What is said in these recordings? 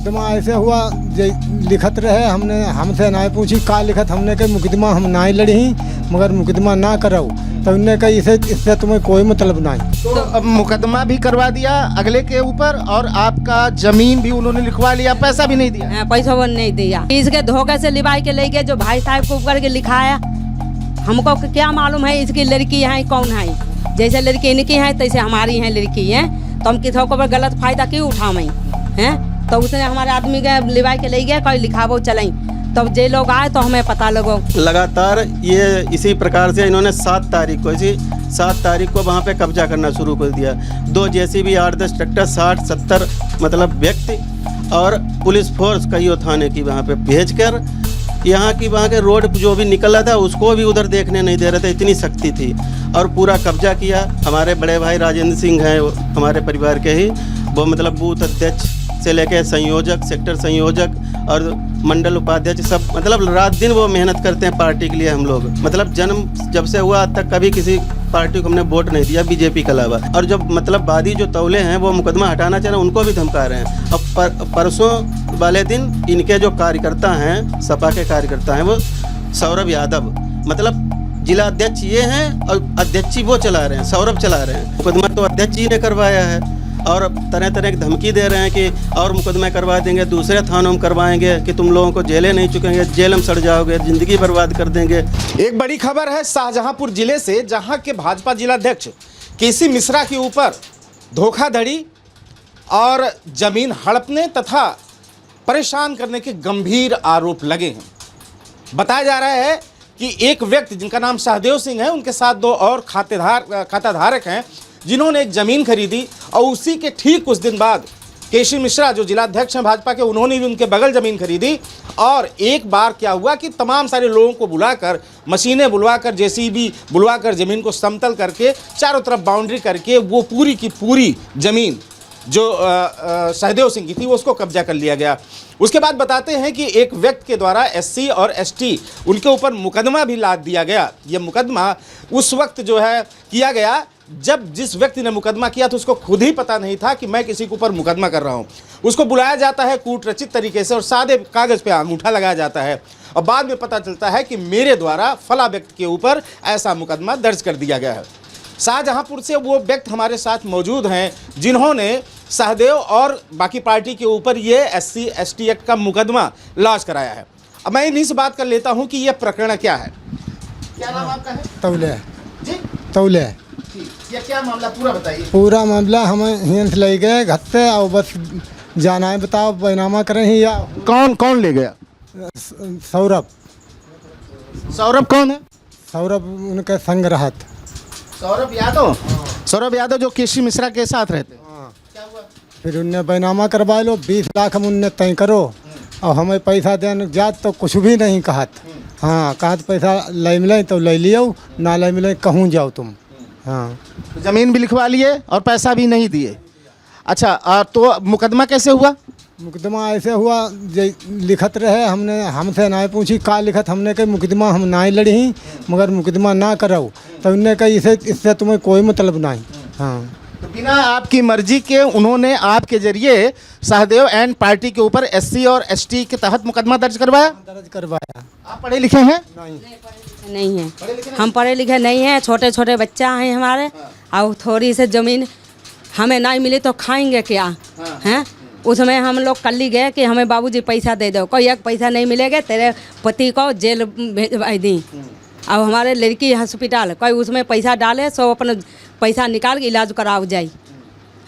मुकदमा ऐसे हुआ लिखत रहे, हमने हमसे ना पूछी का लिखत, हमने कही मुकदमा हम ना ही लड़ी मगर मुकदमा ना करो, तो उनने कही इससे तुम्हें कोई मतलब नहीं। तो अब मुकदमा भी करवा दिया अगले के ऊपर और आपका जमीन भी उन्होंने लिखवा लिया, पैसा भी नहीं दिया। पैसा वो नहीं दिया, इसके धोखे से लिवाई के ले गए, जो भाई साहब को करके लिखाया। हमको क्या मालूम है इसकी लड़की है कौन है, जैसे लड़की इनकी है तैसे हमारी है लड़की है, तो हम किसी को गलत फायदा क्यों उठावें हैं। तो उसने हमारे आदमी के लिवाई के ले गए, कोई लिखावो चलें, तब जे लोग आए तो हमें पता लगो। लगातार ये इसी प्रकार से इन्होंने 7 तारीख को वहाँ पे कब्जा करना शुरू कर दिया। 2 JCB 8-10 ट्रैक्टर 60-70 मतलब व्यक्ति और पुलिस फोर्स कईयों थाने की वहाँ पे भेजकर यहाँ की वहाँ के रोड जो भी निकल रहा था उसको भी उधर देखने नहीं दे रहे थे, इतनी सख्ती थी और पूरा कब्जा किया। हमारे बड़े भाई राजेंद्र सिंह हैं हमारे परिवार के ही, वो मतलब बूथ अध्यक्ष से लेकर संयोजक, सेक्टर संयोजक और मंडल उपाध्यक्ष सब मतलब रात दिन वो मेहनत करते हैं पार्टी के लिए। हम लोग मतलब जन्म जब से हुआ आज तक कभी किसी पार्टी को हमने वोट नहीं दिया बीजेपी के अलावा। और जब मतलब वादी जो तौले हैं वो मुकदमा हटाना चाह रहे हैं उनको भी धमका रहे हैं। अब परसों वाले दिन इनके जो कार्यकर्ता हैं, सपा के कार्यकर्ता हैं, वो सौरभ यादव मतलब जिला अध्यक्ष ये हैं और अध्यक्ष ही वो चला रहे हैं, सौरभ चला रहे हैं। मुकदमा तो अध्यक्ष जी ने करवाया है और तरह तरह की धमकी दे रहे हैं कि और मुकदमा करवा देंगे, दूसरे थानों में करवाएंगे कि तुम लोगों को जेलें नहीं चुकेंगे, जेल में सड़ जाओगे, ज़िंदगी बर्बाद कर देंगे। एक बड़ी खबर है शाहजहांपुर जिले से, जहां के भाजपा जिलाध्यक्ष केसी मिश्रा के ऊपर धोखाधड़ी और जमीन हड़पने तथा परेशान करने के गंभीर आरोप लगे हैं। बताया जा रहा है कि एक व्यक्ति जिनका नाम सहदेव सिंह है, उनके साथ 2 और खाताधारक हैं जिन्होंने एक ज़मीन खरीदी और उसी के ठीक कुछ दिन बाद केसी मिश्रा जो जिलाध्यक्ष हैं भाजपा के, उन्होंने भी उनके बगल ज़मीन खरीदी। और एक बार क्या हुआ कि तमाम सारे लोगों को बुलाकर, मशीनें बुलवाकर, JCB बुलवाकर ज़मीन को समतल करके चारों तरफ बाउंड्री करके वो पूरी की पूरी ज़मीन जो सहदेव सिंह की थी वो उसको कब्जा कर लिया गया। उसके बाद बताते हैं कि एक व्यक्ति के द्वारा SC और ST उनके ऊपर मुकदमा भी लाद दिया गया। ये मुकदमा उस वक्त जो है किया गया जब जिस व्यक्ति ने मुकदमा किया तो उसको खुद ही पता नहीं था कि मैं किसी के ऊपर मुकदमा कर रहा हूं। उसको बुलाया जाता है कूट रचित तरीके से और सादे कागज़ पे अंगूठा लगाया जाता है और बाद में पता चलता है कि मेरे द्वारा फला व्यक्ति के ऊपर ऐसा मुकदमा दर्ज कर दिया गया है। शाहजहांपुर से वो व्यक्ति हमारे साथ मौजूद हैं जिन्होंने सहदेव और बाकी पार्टी के ऊपर ये SC ST एक्ट का मुकदमा लॉन्च कराया है। अब मैं इन्हीं से बात कर लेता हूँ कि ये प्रकरण क्या है। क्या नाम आपका है? तौले जी तौले। ये क्या मामला पूरा बताइए। पूरा मामला हमें यहाँ से ले गए घर से और बस जाना है, बताओ बैनामा करें ही या कौन ले गया? सौरभ। सौरभ कौन है? सौरभ उनके संग रहत। सौरभ यादव? सौरभ यादव जो केसी मिश्रा के साथ रहते। क्या हुआ? फिर उनने बैनामा करवा लो, 20 लाख हम उनने तय करो और हमें पैसा देने जात तो कुछ भी नहीं कहत। हाँ कहत पैसा ले मिले तो ले लियो, ना ले मिले कहूँ जाओ तुम। हाँ ज़मीन भी लिखवा लिए और पैसा भी नहीं दिए। अच्छा तो मुकदमा कैसे हुआ? मुकदमा ऐसे हुआ लिखत रहे, हमसे ना पूछी का लिखत, हमने कही मुकदमा हम ना ही लड़ी मगर मुकदमा ना करो, तो उनने कही इससे तुम्हें कोई मतलब नहीं। हाँ तो बिना आपकी मर्जी के उन्होंने आपके जरिए सहदेव एंड पार्टी के ऊपर SC और ST के तहत मुकदमा दर्ज करवाया। आप पढ़े लिखे हैं? नहीं है, हम पढ़े लिखे नहीं हैं, छोटे छोटे बच्चा हैं हमारे और थोड़ी सी ज़मीन हमें नहीं मिली तो खाएंगे क्या हैं। उसमें हम लोग कल गए कि हमें बाबूजी पैसा दे दो, कोई एक पैसा नहीं मिलेगा, तेरे पति को जेल भेजवा दी। अब हमारे लड़की हॉस्पिटल कोई उसमें पैसा डाले सो अपना पैसा निकाल के इलाज कराओ जाए।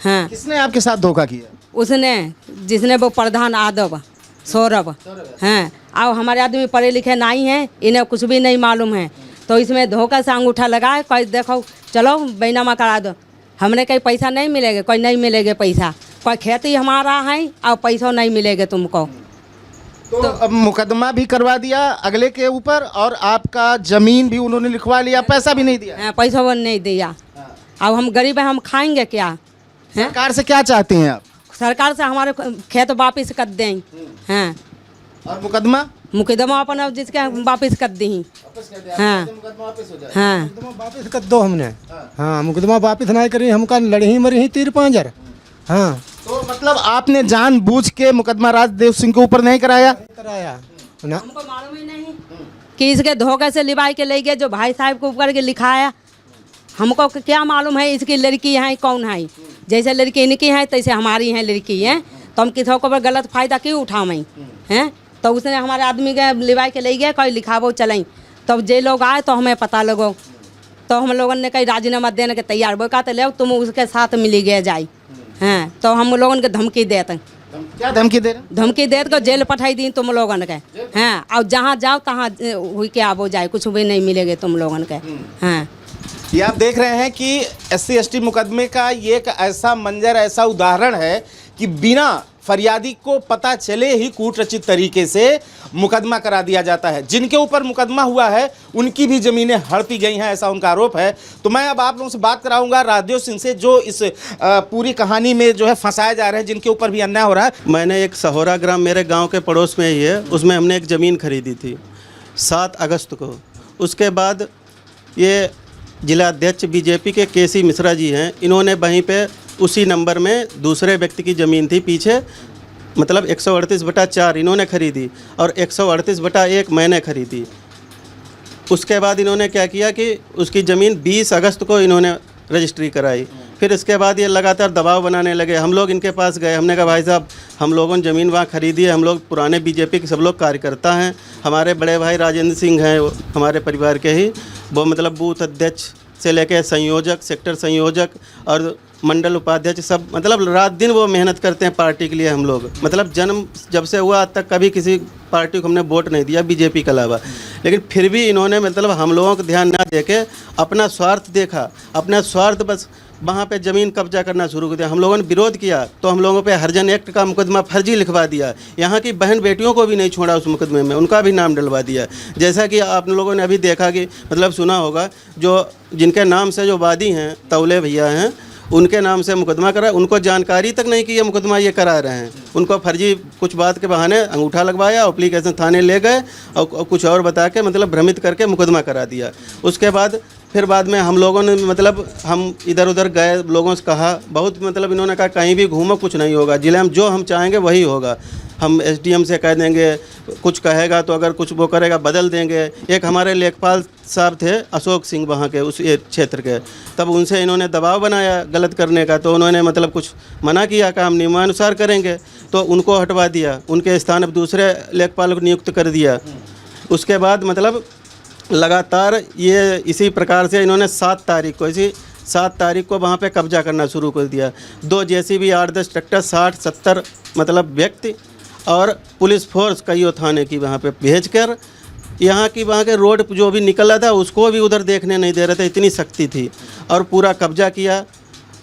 हाँ किसने आपके साथ धोखा किया? उसने जिसने वो प्रधान यादव सौरभ। हाँ अब हमारे आदमी पढ़े लिखे नहीं हैं, इन्हें कुछ भी नहीं मालूम है, तो इसमें धोखा से अंगूठा लगाए कोई देखो चलो बैनामा करा दो। हमने कहीं पैसा नहीं मिलेगा, कोई नहीं मिलेगा पैसा, कोई खेती हमारा है और पैसा नहीं मिलेगा तुमको। तो अब मुकदमा भी करवा दिया अगले के ऊपर और आपका जमीन भी उन्होंने लिखवा लिया, पैसा भी नहीं दिया। पैसा वो नहीं दिया। अब हम गरीब हैं, हम खाएंगे क्या? सरकार से क्या चाहते हैं आप? सरकार से हमारे खेत वापिस कर दें। हाँ और मुकदमा अपन जिसके वापिस कर दी। हाँ हाँ मुकदमा वापिस कर दो हमने। हाँ मुकदमा वापिस नहीं करी, हमका लड़ी ही मरी ही 3-5 हजार। हाँ तो मतलब आपने जानबूझ के मुकदमा राजदेव सिंह के ऊपर नहीं कराया? कराया ना। हमको मालूम ही नहीं कि इसके धोखे से लिवाई के ले गए, जो भाई साहब को ऊपर के लिखाया। हमको क्या मालूम है इसकी लड़की है कौन है? जैसे लड़की इनकी है तैसे हमारी है लड़की है, तो हम किसी को गलत फायदा क्यों उठावें हैं? तो उसने हमारे आदमी के लिवाई के ले गए, कोई लिखावो चलें, तब जे लोग आए तो हमें पता लगो, तो हम लोगों ने कहीं राजीनामा देने के तैयार वो कहते ले तुम उसके साथ मिली गए जाए हैं, तो हम लोगों के धमकी देते। क्या धमकी दे रहे हैं? धमकी देत को जेल पठाई दी तुम लोगन के हैं, और जहाँ जाओ तहाँ हुई के आबो जाए, कुछ भी नहीं मिलेगे तुम लोगन के हैं। ये आप देख रहे हैं कि SC/ST मुकदमे का ये एक ऐसा मंजर, ऐसा उदाहरण है कि बिना फरियादी को पता चले ही कूटरचित तरीके से मुकदमा करा दिया जाता है। जिनके ऊपर मुकदमा हुआ है उनकी भी ज़मीनें हड़पी गई हैं, ऐसा उनका आरोप है। तो मैं अब आप लोगों से बात कराऊंगा राजदेव सिंह से, जो इस पूरी कहानी में जो है फंसाए जा रहे हैं, जिनके ऊपर भी अन्याय हो रहा है। मैंने एक सहोरा ग्राम मेरे गांव के पड़ोस में ही है, उसमें हमने एक ज़मीन खरीदी थी 7 अगस्त को। उसके बाद ये जिला अध्यक्ष बीजेपी के KC मिश्रा जी हैं, इन्होंने वहीं पे उसी नंबर में दूसरे व्यक्ति की ज़मीन थी पीछे, मतलब 138/4 इन्होंने खरीदी और 138/1 मैंने खरीदी। उसके बाद इन्होंने क्या किया कि उसकी ज़मीन 20 अगस्त को इन्होंने रजिस्ट्री कराई। फिर इसके बाद ये लगातार दबाव बनाने लगे। हम लोग इनके पास गए, हमने कहा भाई साहब हम लोगों ने ज़मीन वहाँ खरीदी है, हम लोग पुराने बीजेपी के सब लोग कार्यकर्ता हैं, हमारे बड़े भाई राजेंद्र सिंह हैं हमारे परिवार के ही, वो मतलब बूथ अध्यक्ष से लेकर संयोजक, सेक्टर संयोजक और मंडल उपाध्यक्ष, सब मतलब रात दिन वो मेहनत करते हैं पार्टी के लिए। हम लोग मतलब जन्म जब से हुआ आज तक कभी किसी पार्टी को हमने वोट नहीं दिया बीजेपी के अलावा, लेकिन फिर भी इन्होंने मतलब हम लोगों को ध्यान ना देके अपना स्वार्थ देखा, अपना स्वार्थ बस वहाँ पे ज़मीन कब्जा करना शुरू कर दिया। हम लोगों ने विरोध किया तो हम लोगों पे हरिजन एक्ट का मुकदमा फर्जी लिखवा दिया, यहाँ की बहन बेटियों को भी नहीं छोड़ा उस मुकदमे में, उनका भी नाम डलवा दिया। जैसा कि आप लोगों ने अभी देखा कि मतलब सुना होगा, जो जिनके नाम से जो वादी हैं तौले भैया हैं, उनके नाम से मुकदमा करा, उनको जानकारी तक नहीं कि ये मुकदमा ये करा रहे हैं। उनको फर्जी कुछ बात के बहाने अंगूठा लगवाया, एप्लीकेशन थाने ले गए और कुछ और बता के मतलब भ्रमित करके मुकदमा करा दिया। उसके बाद फिर बाद में हम लोगों ने मतलब हम इधर उधर गए, लोगों से कहा बहुत, मतलब इन्होंने कहा कहीं भी घूमो कुछ नहीं होगा, जिले में जो हम चाहेंगे वही होगा, हम SDM से कह देंगे, कुछ कहेगा तो अगर कुछ वो करेगा बदल देंगे। एक हमारे लेखपाल साहब थे अशोक सिंह वहाँ के उस क्षेत्र के, तब उनसे इन्होंने दबाव बनाया गलत करने का, तो उन्होंने मतलब कुछ मना किया कि हम नियमानुसार करेंगे, तो उनको हटवा दिया, उनके स्थान पर दूसरे लेखपाल को नियुक्त कर दिया। उसके बाद मतलब लगातार ये इसी प्रकार से इन्होंने 7 तारीख को वहाँ पे कब्जा करना शुरू कर दिया। 2 JCB 8-10 ट्रैक्टर 60-70 मतलब व्यक्ति और पुलिस फोर्स कईयों थाने की वहाँ पे भेजकर यहाँ की वहाँ के रोड जो भी निकला था उसको भी उधर देखने नहीं दे रहे थे, इतनी सख्ती थी, और पूरा कब्जा किया।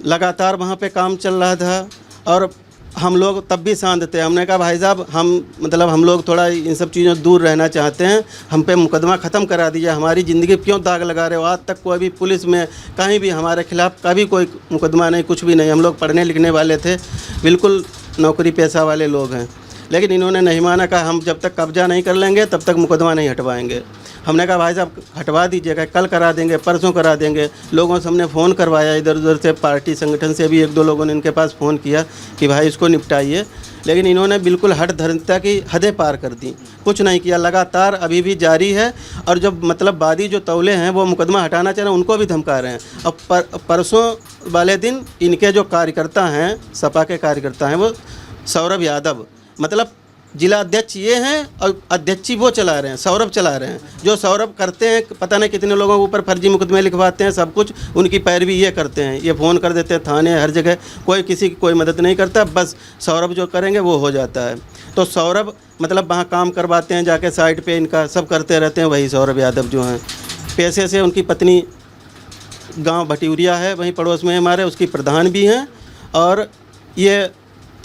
लगातार वहाँ पे काम चल रहा था और हम लोग तब भी शांत थे। हमने कहा भाई साहब हम लोग थोड़ा इन सब चीज़ों से दूर रहना चाहते हैं, हम पे मुकदमा ख़त्म करा दीजिए, हमारी ज़िंदगी क्यों दाग लगा रहे हो। आज तक कोई भी पुलिस में कहीं भी हमारे खिलाफ़ कभी कोई मुकदमा नहीं, कुछ भी नहीं। हम लोग पढ़ने लिखने वाले थे, बिल्कुल नौकरी पेशा वाले लोग हैं, लेकिन इन्होंने नहीं माना। कहा हम जब तक कब्जा नहीं कर लेंगे तब तक मुकदमा नहीं हटवाएंगे। हमने कहा भाई साहब हटवा दीजिएगा, कल करा देंगे, परसों करा देंगे। लोगों से हमने फ़ोन करवाया, इधर उधर से पार्टी संगठन से भी 1-2 लोगों ने इनके पास फ़ोन किया कि भाई इसको निपटाइए, लेकिन इन्होंने बिल्कुल हठ धर्मता की हदें पार कर दी, कुछ नहीं किया। लगातार अभी भी जारी है, और जब मतलब वादी जो तौले हैं वो मुकदमा हटाना चाह रहे हैं, उनको भी धमका रहे हैं। अब परसों वाले दिन इनके जो कार्यकर्ता हैं, सपा के कार्यकर्ता हैं, वो सौरभ यादव, मतलब जिला अध्यक्ष ये हैं और अध्यक्ष ही वो चला रहे हैं, सौरभ चला रहे हैं। जो सौरभ करते हैं, पता नहीं कितने लोगों के ऊपर फर्जी मुकदमे लिखवाते हैं, सब कुछ उनकी पैरवी ये करते हैं। ये फ़ोन कर देते हैं थाने, हर जगह, कोई किसी की कोई मदद नहीं करता, बस सौरभ जो करेंगे वो हो जाता है। तो सौरभ मतलब वहाँ काम करवाते हैं जाके साइड पे, इनका सब करते रहते हैं वही सौरभ यादव जो हैं। पैसे से उनकी पत्नी गाँव भटियूरिया है वहीं पड़ोस में हमारे, उसकी प्रधान भी हैं, और ये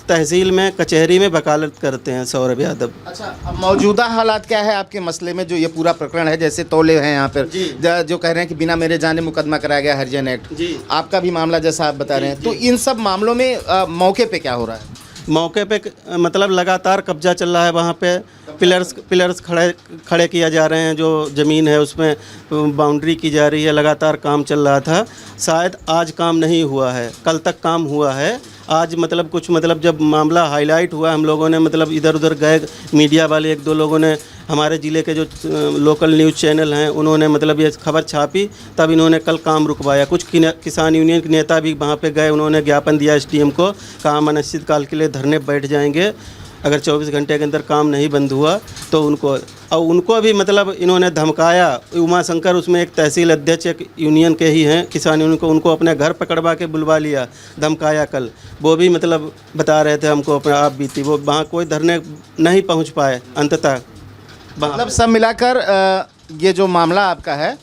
तहसील में कचहरी में वकालत करते हैं सौरभ यादव। अच्छा, अब मौजूदा हालात क्या है आपके मसले में, जो ये पूरा प्रकरण है? जैसे तौले हैं यहाँ पर जो कह रहे हैं कि बिना मेरे जाने मुकदमा कराया गया हरिजन एक्ट, आपका भी मामला जैसा आप बता रहे हैं, तो इन सब मामलों में मौके पे क्या हो रहा है? मौके पे मतलब लगातार कब्जा चल रहा है। वहाँ पे पिलर्स खड़े किया जा रहे हैं, जो ज़मीन है उसमें बाउंड्री की जा रही है, लगातार काम चल रहा था। शायद आज काम नहीं हुआ है, कल तक काम हुआ है, आज मतलब कुछ मतलब जब मामला हाईलाइट हुआ, हम लोगों ने मतलब इधर उधर गए, मीडिया वाले एक दो लोगों ने, हमारे ज़िले के जो लोकल न्यूज़ चैनल हैं उन्होंने मतलब ये खबर छापी, तब इन्होंने कल काम रुकवाया। कुछ किसान यूनियन के नेता भी वहाँ पे गए, उन्होंने ज्ञापन दिया एसडीएम को, कहा हम अनिश्चितकाल के लिए धरने बैठ जाएंगे, अगर 24 घंटे के अंदर काम नहीं बंद हुआ तो उनको भी मतलब इन्होंने धमकाया। उमा शंकर उसमें एक तहसील अध्यक्ष एक यूनियन के ही हैं, किसान यूनियन को, उनको अपने घर पकड़वा के बुलवा लिया, धमकाया कल। वो भी मतलब बता रहे थे हमको अपने आप बीती, वो वहाँ कोई धरने नहीं पहुँच पाए अंततः। मतलब सब मिलाकर ये जो मामला आपका है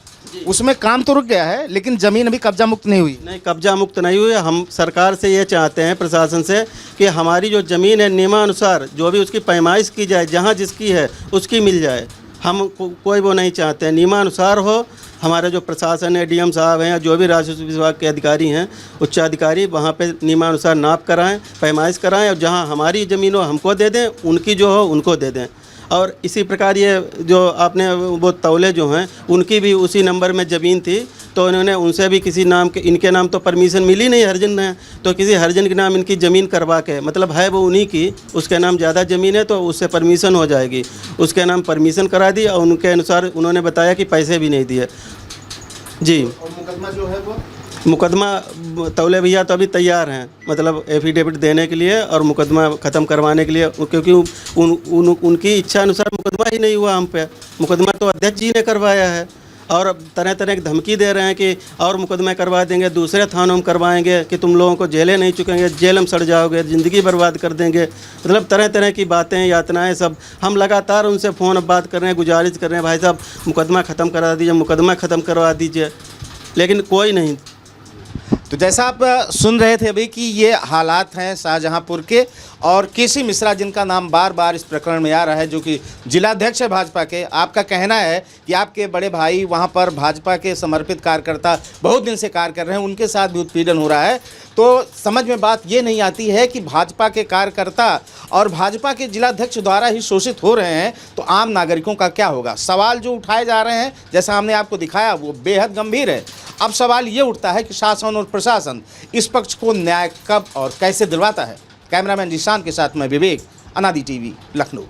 उसमें काम तो रुक गया है, लेकिन ज़मीन अभी कब्जा मुक्त नहीं हुई। नहीं, कब्जा मुक्त नहीं हुई। हम सरकार से ये चाहते हैं, प्रशासन से, कि हमारी जो ज़मीन है नियमानुसार जो भी उसकी पैमाइश की जाए, जहाँ जिसकी है उसकी मिल जाए। हम कोई वो नहीं चाहते हैं, नियमानुसार हो। हमारे जो प्रशासन है, डीएम साहब हैं, जो भी राजस्व विभाग के अधिकारी हैं, उच्चाधिकारी, वहाँ पे नियमानुसार नाप कराएं, पैमाइश कराएं, और जहाँ हमारी ज़मीन हो हमको दे दें, उनकी जो हो उनको दे दें। और इसी प्रकार ये जो आपने वो तौले जो हैं उनकी भी उसी नंबर में ज़मीन थी, तो इन्होंने उनसे भी किसी नाम के, इनके नाम तो परमिशन मिली नहीं, हरिजन है, तो किसी हरिजन के नाम इनकी ज़मीन करवा के, मतलब है वो उन्हीं की, उसके नाम ज़्यादा ज़मीन है तो उससे परमिशन हो जाएगी, उसके नाम परमिशन करा दी, और उनके अनुसार उन्होंने बताया कि पैसे भी नहीं दिए जी। और मुकदमा जो है वो, मुकदमा तौले भैया तो अभी तैयार हैं, मतलब एफिडेविट देने के लिए और मुकदमा ख़त्म करवाने के लिए, क्योंकि उनकी इच्छा अनुसार मुकदमा ही नहीं हुआ हम पे। मुकदमा तो अध्यक्ष जी ने करवाया है, और तरह तरह की धमकी दे रहे हैं कि और मुकदमे करवा देंगे, दूसरे थानों में करवाएंगे, कि तुम लोगों को जेलें नहीं चुकेंगे, जेल में सड़ जाओगे, ज़िंदगी बर्बाद कर देंगे। मतलब तरह तरह की बातें, यातनाएं सब। हम लगातार उनसे फ़ोन अब बात कर रहे हैं, गुजारिश कर रहे हैं, भाई साहब मुकदमा ख़त्म करा दीजिए, मुकदमा ख़त्म करवा दीजिए, लेकिन कोई नहीं। तो जैसा आप सुन रहे थे अभी कि ये हालात हैं शाहजहांपुर के, और केसी मिश्रा जिनका नाम बार बार इस प्रकरण में आ रहा है, जो कि जिलाध्यक्ष है भाजपा के। आपका कहना है कि आपके बड़े भाई वहाँ पर भाजपा के समर्पित कार्यकर्ता बहुत दिन से कार्य कर रहे हैं, उनके साथ भी उत्पीड़न हो रहा है। तो समझ में बात ये नहीं आती है कि भाजपा के कार्यकर्ता और भाजपा के जिलाध्यक्ष द्वारा ही शोषित हो रहे हैं, तो आम नागरिकों का क्या होगा। सवाल जो उठाए जा रहे हैं, जैसा हमने आपको दिखाया, वो बेहद गंभीर है। अब सवाल ये उठता है कि शासन और प्रशासन इस पक्ष को न्याय कब और कैसे दिलवाता है। कैमरामैन जिशान के साथ मैं विवेक, अनादि टीवी, लखनऊ।